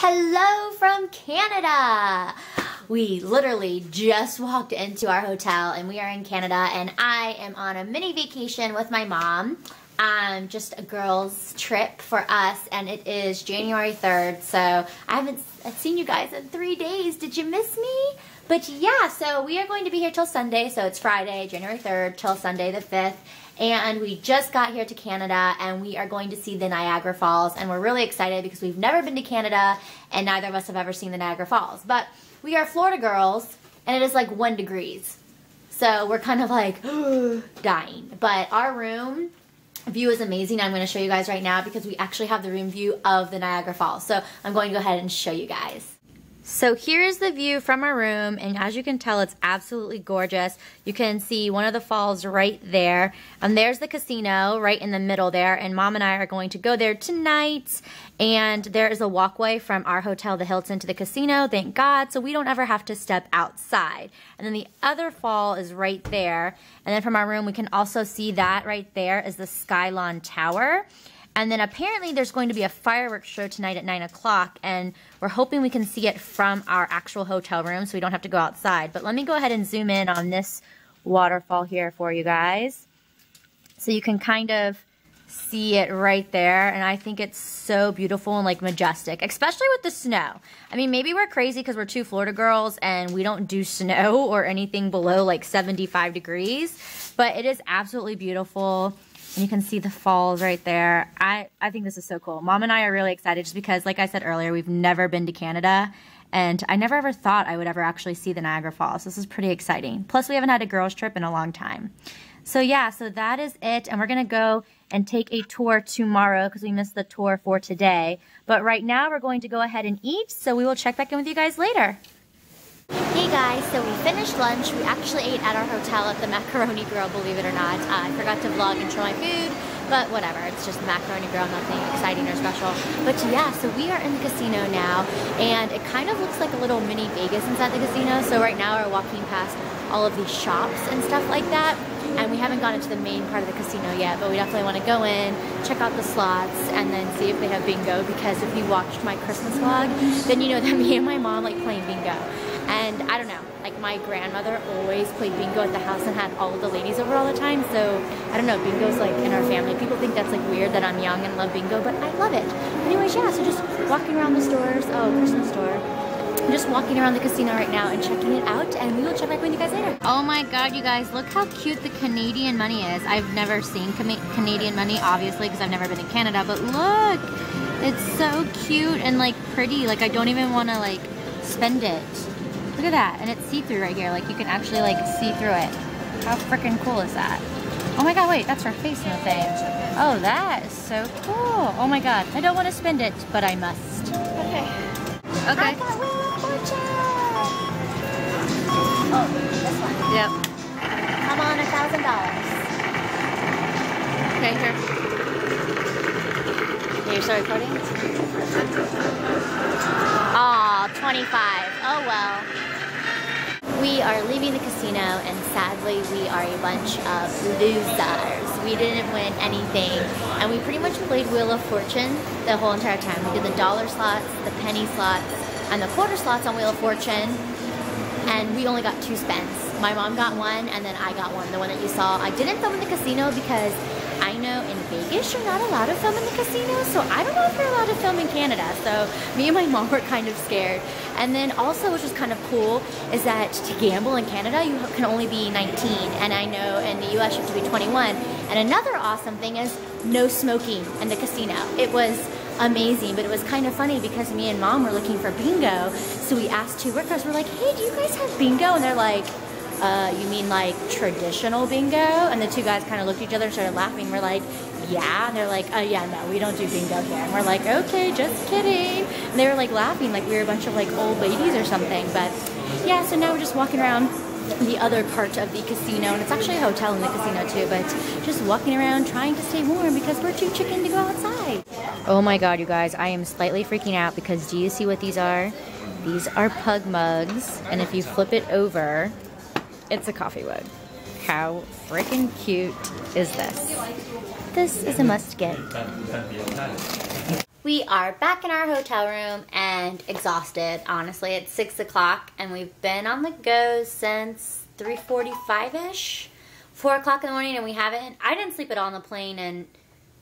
Hello from Canada! We literally just walked into our hotel and we are in Canada, and I am on a mini vacation with my mom. Just a girls trip for us, and it is January 3rd, so I haven't seen you guys in 3 days. Did you miss me? But yeah, so we are going to be here till Sunday, so it's Friday, January 3rd, till Sunday the 5th. And we just got here to Canada, and we are going to see the Niagara Falls, and we're really excited because we've never been to Canada, and neither of us have ever seen the Niagara Falls. But we are Florida girls, and it is like 1 degree. So we're kind of like dying. But our room view is amazing. I'm going to show you guys right now because we actually have the room view of the Niagara Falls. So I'm going to go ahead and show you guys. So here is the view from our room, and as you can tell, it's absolutely gorgeous. You can see one of the falls right there, and there's the casino right in the middle there, and Mom and I are going to go there tonight. And there is a walkway from our hotel, the Hilton, to the casino, thank God, so we don't ever have to step outside. And then the other fall is right there, and then from our room we can also see that right there is the Skylon Tower. And then apparently there's going to be a fireworks show tonight at 9 o'clock, and we're hoping we can see it from our actual hotel room so we don't have to go outside. But let me go ahead and zoom in on this waterfall here for you guys. So you can kind of see it right there, and I think it's so beautiful and like majestic, especially with the snow. I mean, maybe we're crazy because we're two Florida girls and we don't do snow or anything below like 75 degrees, but it is absolutely beautiful. And you can see the falls right there. I think this is so cool. Mom and I are really excited just because, like I said earlier, we've never been to Canada. And I never ever thought I would ever actually see the Niagara Falls. This is pretty exciting. Plus, we haven't had a girls trip in a long time. So yeah, so that is it. And we're going to go and take a tour tomorrow because we missed the tour for today. But right now, we're going to go ahead and eat. So we will check back in with you guys later. Hey guys, so we finished lunch. We actually ate at our hotel at the Macaroni Grill, believe it or not. I forgot to vlog and show my food, but whatever. It's just Macaroni Grill, nothing exciting or special. But yeah, so we are in the casino now, and it kind of looks like a little mini Vegas inside the casino. So right now we're walking past all of these shops and stuff like that, and we haven't gone into the main part of the casino yet, but we definitely want to go in, check out the slots, and then see if they have bingo, because if you watched my Christmas vlog, then you know that me and my mom like playing bingo. And I don't know, like my grandmother always played bingo at the house and had all of the ladies over all the time, so I don't know, bingo's like in our family. People think that's like weird that I'm young and love bingo, but I love it. Anyways, yeah, so just walking around the stores, Christmas store. I'm just walking around the casino right now and checking it out, and we will check back with you guys later. Oh my God, you guys, look how cute the Canadian money is. I've never seen Canadian money, obviously, because I've never been to Canada, but look, it's so cute and like pretty. Like I don't even want to like spend it. Look at that, and it's see-through right here. Like you can actually like see through it. How freaking cool is that? Oh my God, wait, that's her face in the thing. Oh, that is so cool. Oh my God, I don't want to spend it, but I must. Okay. Okay. I got Wheel of Fortune. Oh, this one. Yep. Come on, $1,000. Okay, here. Are you still recording? Aw, 25. Oh well. We are leaving the casino, and sadly we are a bunch of losers. We didn't win anything, and we pretty much played Wheel of Fortune the whole entire time. We did the dollar slots, the penny slots, and the quarter slots on Wheel of Fortune, and we only got 2 spins. My mom got 1, and then I got 1, the one that you saw. I didn't film in the casino because I know in Vegas you're not allowed to film in the casino, so I don't know if you're allowed to film in Canada. So me and my mom were kind of scared. And then also, which was kind of cool, is that to gamble in Canada you can only be 19, and I know in the US you have to be 21. And another awesome thing is no smoking in the casino. It was amazing, but it was kind of funny because me and Mom were looking for bingo, so we asked 2 workers, we're like, hey, do you guys have bingo? And they're like, you mean like traditional bingo? And the 2 guys kind of looked at each other and started laughing. We're like, yeah. And they're like, yeah, no, we don't do bingo here. And we're like, okay, just kidding. And they were like laughing like we were a bunch of like old ladies or something. But yeah, so now we're just walking around the other part of the casino, and it's actually a hotel in the casino too, but just walking around trying to stay warm because we're too chicken to go outside. Oh my God, you guys, I am slightly freaking out because do you see what these are? These are pug mugs, and if you flip it over, it's a coffee mug. How freaking cute is this? This is a must get. We are back in our hotel room and exhausted, honestly. It's 6 o'clock and we've been on the go since 3:45-ish, 4 o'clock in the morning, and we haven't. I didn't sleep at all on the plane, and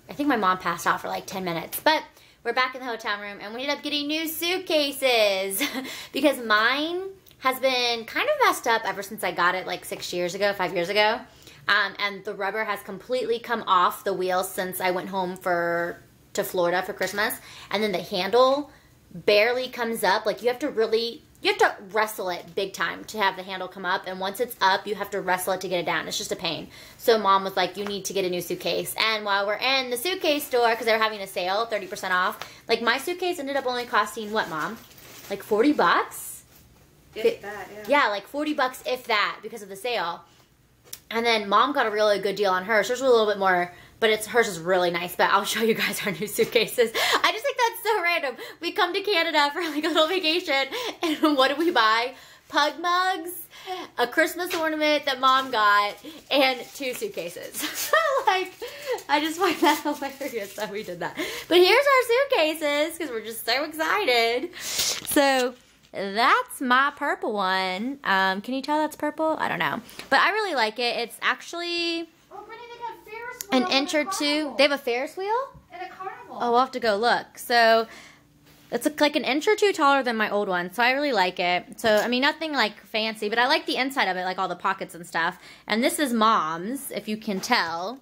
I think my mom passed out for like 10 minutes. But we're back in the hotel room and we ended up getting new suitcases because mine has been kind of messed up ever since I got it like 5 years ago. And the rubber has completely come off the wheels since I went home to Florida for Christmas, and then the handle barely comes up. Like you have to wrestle it big time to have the handle come up, and once it's up you have to wrestle it to get it down. It's just a pain. So mom was like, you need to get a new suitcase. And while we're in the suitcase store, because they were having a sale, 30% off, like my suitcase ended up only costing, what, Mom, like 40 bucks? If that, yeah. Yeah, like 40 bucks if that, because of the sale. And then Mom got a really good deal on hers. Hers was a little bit more, but hers is really nice. But I'll show you guys our new suitcases. I just think that's so random. We come to Canada for like a little vacation, and what do we buy? Pug mugs, a Christmas ornament that Mom got, and 2 suitcases. Like, I just find that hilarious that we did that. But here's our suitcases, because we're just so excited. So that's my purple one. Can you tell that's purple? I don't know. But I really like it. It's actually an inch or two. They have a Ferris wheel? And a carnival. Oh, we'll have to go look. So it's like an inch or two taller than my old one. So I really like it. So, I mean, nothing like fancy, but I like the inside of it, like all the pockets and stuff. And this is Mom's, if you can tell.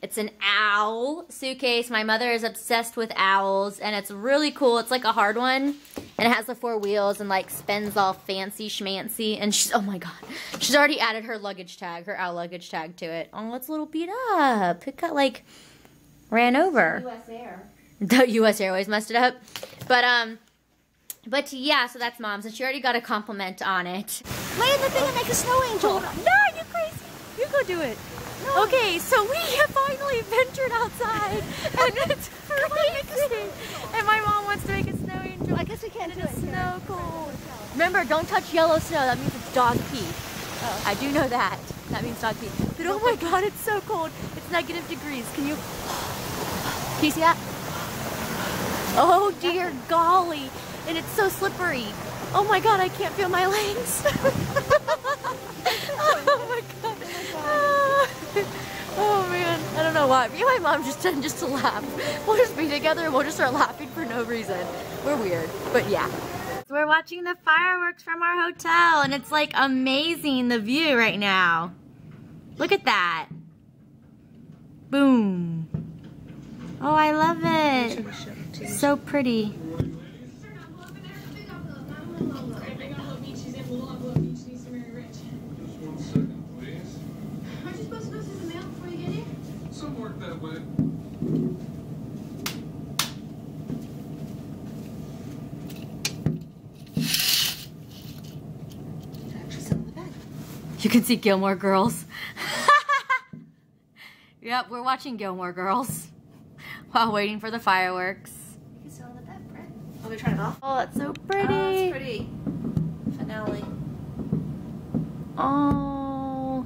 It's an owl suitcase. My mother is obsessed with owls, and it's really cool. It's like a hard one, and it has the 4 wheels and like spins all fancy schmancy. And she's, oh my God, she's already added her luggage tag, her owl luggage tag to it. Oh, it's a little beat up. It got like ran over. U.S. Air. The U.S. Airways messed it up. But yeah, so that's Mom's, and she already got a compliment on it. Lay in the thing and make a snow angel. No, you crazy. You go do it. No. Okay, so we have finally ventured outside, and it's freezing. And my mom wants to make a snow angel. I guess we can't do it. It's snow cold. Remember, don't touch yellow snow. That means it's dog pee. Oh. I do know that. That means dog pee. But oh my God, it's so cold. It's -degrees. Can you see that? Oh dear golly. And it's so slippery. Oh my God, I can't feel my legs. Oh my God. Oh man, I don't know why. Me and my mom just tend to laugh. We'll just be together and we'll just start laughing for no reason. We're weird, but yeah. So we're watching the fireworks from our hotel, and it's like amazing, the view right now. Look at that. Boom. Oh, I love it. So pretty. You can see Gilmore Girls. Yep, we're watching Gilmore Girls while waiting for the fireworks. You can still let that print. Oh, we turn it off? Oh, it's so pretty. Oh, it's pretty. Finale. Oh.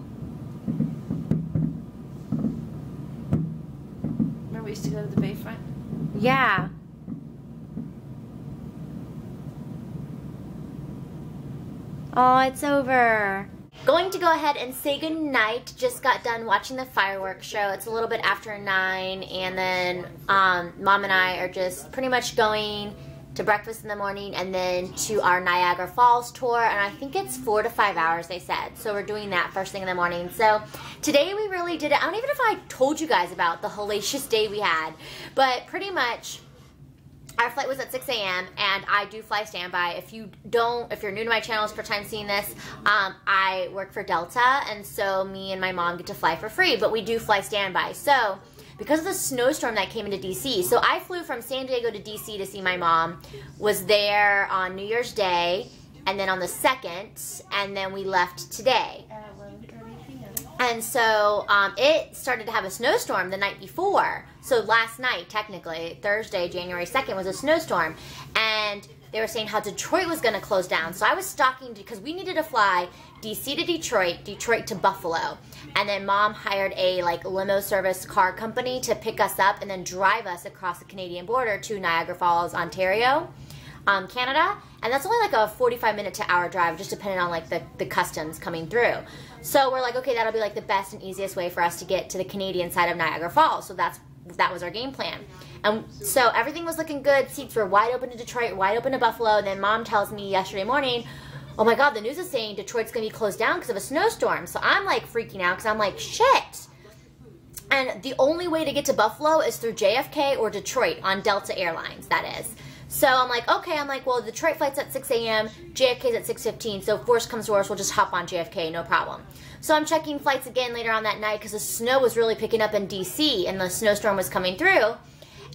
Remember we used to go to the Bayfront? Yeah. Oh, it's over. Going to go ahead and say goodnight. Just got done watching the fireworks show. It's a little bit after 9, and then Mom and I are just pretty much going to breakfast in the morning and then to our Niagara Falls tour, and I think it's 4 to 5 hours, they said. So we're doing that first thing in the morning. So today we really did it. I don't even know if I told you guys about the hellacious day we had, but pretty much our flight was at 6 a.m. and I do fly standby. If you're new to my channel, it's first time seeing this, I work for Delta, and so me and my mom get to fly for free, but we do fly standby. So because of the snowstorm that came into DC, so I flew from San Diego to DC to see my mom, was there on New Year's Day, and then on the 2nd, and then we left today. And so it started to have a snowstorm the night before. So last night, technically, Thursday, January 2nd, was a snowstorm. And they were saying how Detroit was going to close down. So I was stalking because we needed to fly DC to Detroit, Detroit to Buffalo. And then Mom hired a like limo service car company to pick us up and then drive us across the Canadian border to Niagara Falls, Ontario, Canada. And that's only like a 45-minute to hour drive, just depending on like the customs coming through. So we're like, okay, that'll be like the best and easiest way for us to get to the Canadian side of Niagara Falls. So that was our game plan. And so everything was looking good. Seats were wide open to Detroit, wide open to Buffalo. And then Mom tells me yesterday morning, oh my God, the news is saying Detroit's going to be closed down because of a snowstorm. So I'm like freaking out because I'm like, shit. And the only way to get to Buffalo is through JFK or Detroit on Delta Airlines, that is. So I'm like, okay, well, the Detroit flight's at 6 a.m., JFK's at 6:15, so if worst comes to worst, we'll just hop on JFK, no problem. So I'm checking flights again later on that night because the snow was really picking up in DC and the snowstorm was coming through.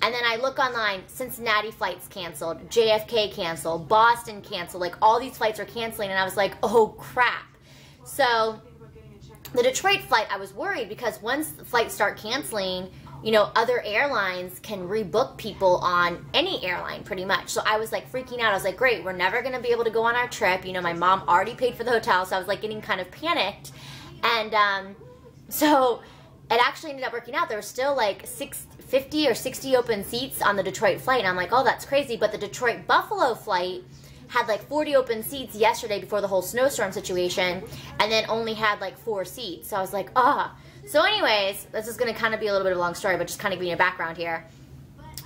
And then I look online, Cincinnati flights canceled, JFK canceled, Boston canceled, like all these flights are canceling, and I was like, oh crap. So the Detroit flight, I was worried because once the flights start canceling, you know, other airlines can rebook people on any airline pretty much. So I was like freaking out. I was like, great, we're never going to be able to go on our trip. You know, my mom already paid for the hotel, so I was like getting kind of panicked. And so it actually ended up working out. There were still like 50 or 60 open seats on the Detroit flight. And I'm like, oh, that's crazy. But the Detroit-Buffalo flight had like 40 open seats yesterday before the whole snowstorm situation, and then only had like 4 seats. So I was like, ah. So anyways, this is going to kind of be a little bit of a long story, but just kind of giving you a background here.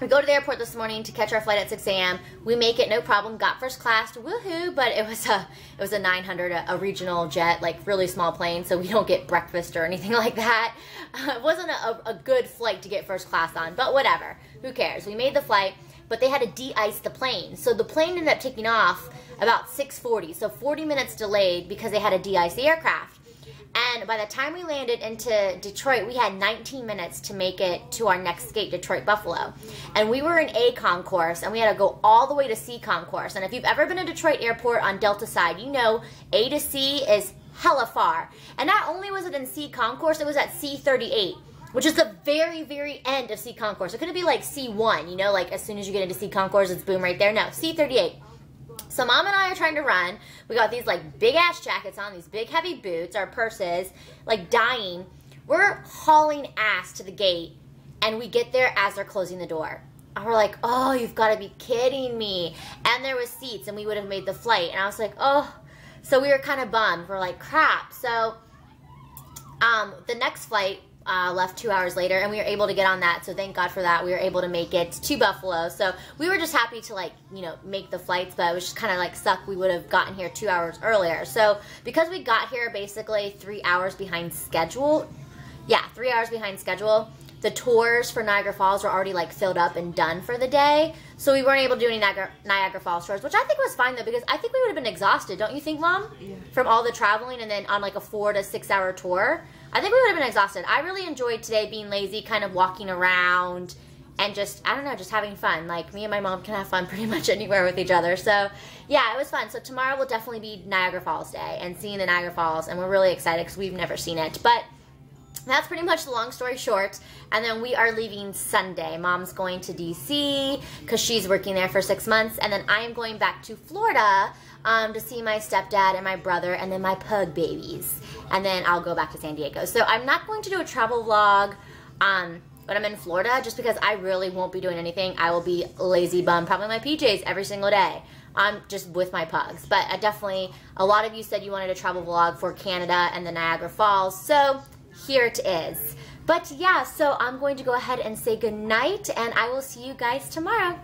We go to the airport this morning to catch our flight at 6 a.m. We make it, no problem. Got first class, woohoo! But it was a 900, a regional jet, like really small plane, so we don't get breakfast or anything like that. It wasn't a good flight to get first class on, but whatever. Who cares? We made the flight, but they had to de-ice the plane. So the plane ended up taking off about 6:40, so 40 minutes delayed because they had to de-ice the aircraft. And by the time we landed into Detroit, we had 19 minutes to make it to our next gate, Detroit-Buffalo. And we were in A concourse, and we had to go all the way to C concourse. And if you've ever been to Detroit Airport on Delta side, you know A to C is hella far. And not only was it in C concourse, it was at C38, which is the very, very end of C concourse. It couldn't be like C1, you know, like as soon as you get into C concourse, it's boom right there. No, C38. So Mom and I are trying to run. We got these like big ass jackets on, these big heavy boots, our purses, like dying. We're hauling ass to the gate, and we get there as they're closing the door. And we're like, oh, you've got to be kidding me. And there was seats, and we would have made the flight. And I was like, oh. So we were kind of bummed. We're like, crap. So the next flight left 2 hours later, and we were able to get on that, so thank God for that. We were able to make it to Buffalo, so we were just happy to, like, you know, make the flights, but it was just kind of like suck we would have gotten here 2 hours earlier. So because we got here basically 3 hours behind schedule, 3 hours behind schedule, the tours for Niagara Falls were already like filled up and done for the day, so we weren't able to do any Niagara Falls tours, which I think was fine though, because I think we would have been exhausted, don't you think, Mom? Yeah. From all the traveling and then on like a 4 to 6 hour tour. I think we would have been exhausted. I really enjoyed today being lazy, kind of walking around and just, I don't know, just having fun. Like, me and my mom can have fun pretty much anywhere with each other. So, yeah, it was fun. So tomorrow will definitely be Niagara Falls Day and seeing the Niagara Falls, and we're really excited because we've never seen it. But that's pretty much the long story short. And then we are leaving Sunday. Mom's going to DC because she's working there for 6 months. And then I am going back to Florida to see my stepdad and my brother and then my pug babies. And then I'll go back to San Diego. So I'm not going to do a travel vlog when I'm in Florida just because I really won't be doing anything. I will be lazy bum, probably in my PJs every single day. Just with my pugs. But I definitely, a lot of you said you wanted a travel vlog for Canada and the Niagara Falls. So here it is. But yeah, so I'm going to go ahead and say goodnight, and I will see you guys tomorrow.